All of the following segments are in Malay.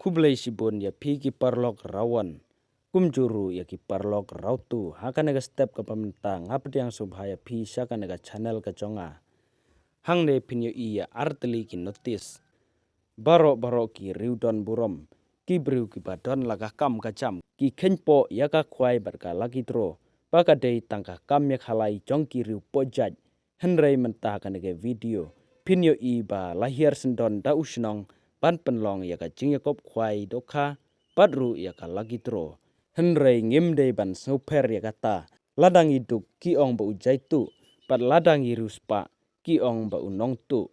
kublai sibon ya pi ki parlok rawan kumjuru ya ki parlok rautu hakanega step ka pamentang ngapdi yang subhaya pi sakanega channel ka jonga hangne pinyo iya arteli ki notice baro ki riudon burom ki briu ki badon laga kam ka jam ki khenpo ya ka khwai barka lagi tro baka dei tangka kam ya khalai jongki riu pojaj henrei mentah kanege video pinyo i ba lahir sendon da usnong pan penlong ya ka jing yakop khwai dokha padru ya ka lagi tro henrei ngimdei ban super ya kata ladang iduk ki ong ba ujai tu pat ladang iruspa ki ong ba unong tu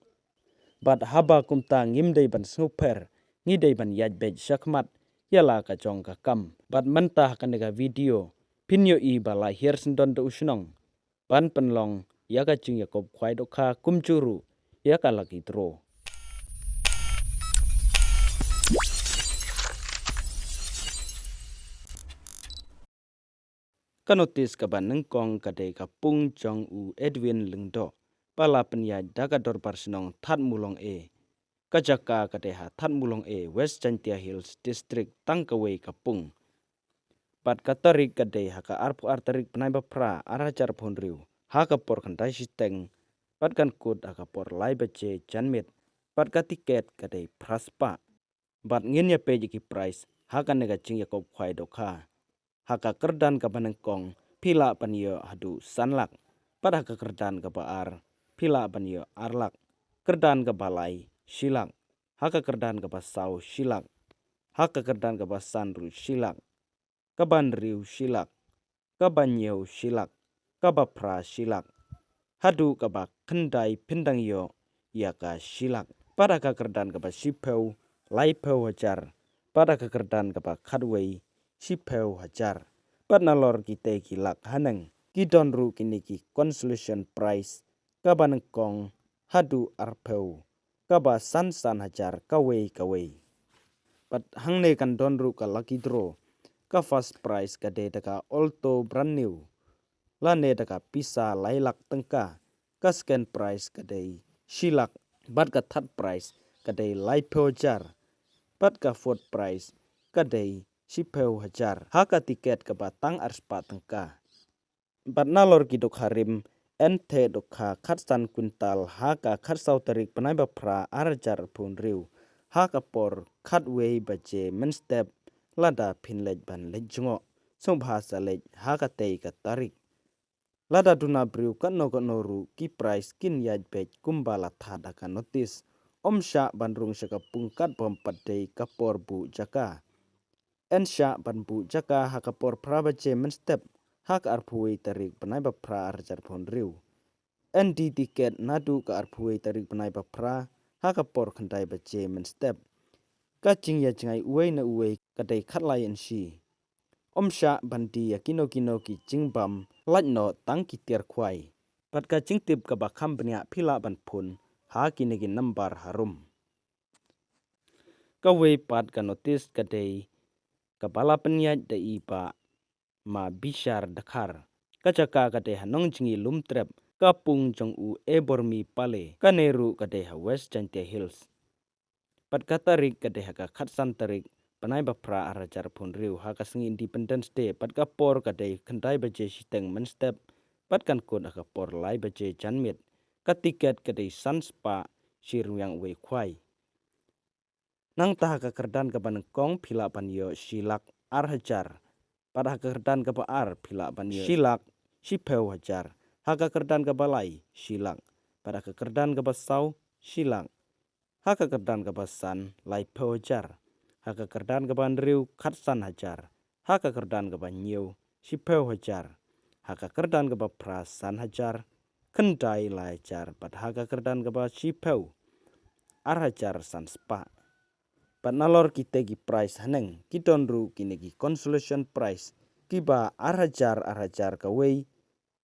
bat haba kumta ngimdei ban super ngidei ban yaj bej sakmat yala ka jong ka kam bat mentah kanega video pinyo i ba lahir sendon da usnong pan penlong ya ka jing yakop khwai dokha kumjuru ya ka lagi tro kanotis ka ban nengkong kadai ka pung jong u Edwin lengdo pala penya daga dor parsinong that mulong e kajaka kadai ha that mulong e West Chantia Hills District tangkawei kapung pat katarik kadai ha ka arpu artarik penai bapra arajar phonriu ha ka por khandai siteng pat kan kut ha ka por lai bache janmet pat ka tiket kadai praspa bat ngin ya peji ki price ha ka nega jing yakop khwai dokha haka kerdan ka banengkong pila panyo hadu sanlak pada ka kerdan ka baar pila panyo arlak kerdan ka balai silak haka kerdan ka basau silak haka kerdan ka basanru silak ka banriu silak ka banyeu silak ka bapra silak hadu ka ba kendai pindang yo ya ka silak pada ka kerdan ka basipeu laipeu hajar pada ka kerdan ka ba khadwei sipeu hajar pat nalor kite kilak haneng kidon ru kini ki consolation prize kaban kong hadu arpeu kaba san hajar kawei pat hangne kan don ru ka lucky draw ka first prize ka de daka alto brand new lane daka pisa lailak tengka ka second prize ka de silak bat ka third prize ka de laipeu jar pat ka fourth prize ka de sipeu hajar haka tiket ke batang arspa tengka bat nalor ki dok harim ente dokha khatsan kuntal haka khatsau tarik penai bapra arjar phunriu haka por khatwei bache menstep lada phinlej ban lejngo song bhasa lej haka tei ka tarik lada duna briu kanno ru ki price kin yaj bej kumbala thada ka notice omsha bandrung saka pungkat bompat dei kapor bu jaka ensha banbu jaka hakapor prabache menstep hak arpui tarik penai bapra arjar phonriu ND tiket nadu ka arpui tarik penai bapra hakapor khandai bache menstep kaching ya jingai uwei na uwei kadai khatlai ensi omsha bandi ya kino ki jingbam lajno tangki tiar khwai pat ka jingtip ka bakham bnya phila ban phun ha kinegi number harum kawei pat ka notice kadai kepala penyaj da ipa ma bishar dakhar kacaka kate hanong jingi lumtrep kapung jong u ebormi pale kaneru kate ha West Chantia Hills pat katarik kate ha ka khatsan tarik panai bapra arajar phunriu ha ka singi Independence Day pat kapor kate khandai baje siteng menstep pat kan kut ha ka por lai baje janmit ka tiket kate sanspa siruyang wei khwai nang tah ka kerdan ka banengkong phila panyo silak hajar pada kerdan ka baar phila panyo silak sipeu hajar haka kerdan ka balai silak pada kerdan ka basau silak haka kerdan ka basan laipeu hajar haka kerdan ka bandriu khatsan hajar haka kerdan ka banyeu sipeu hajar haka kerdan ka baprasan hajar kendai lajar pada haka kerdan ka sipeu hajar sanspa pat nalor kite gi price haneng kidon ru kine gi consolation prize kiba arhajar ka wei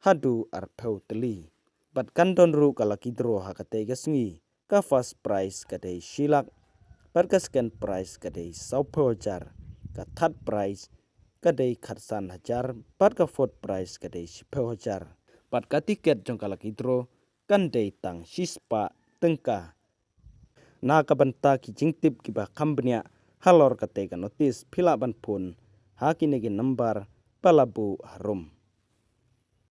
hadu arpeu teli pat kandon ru kala kidro hakate gasngi ka first prize kate silak pat ka second prize kate saupo hajar ka third prize kate khatsan hajar pat ka fourth prize kate sipeu hajar pat ka tiket jong kala kidro kan dei tang sispa tengka na kabanta ki jingtip ki ba kambnya halor kate ka notice phila ban phun ha kinegi number palabu harum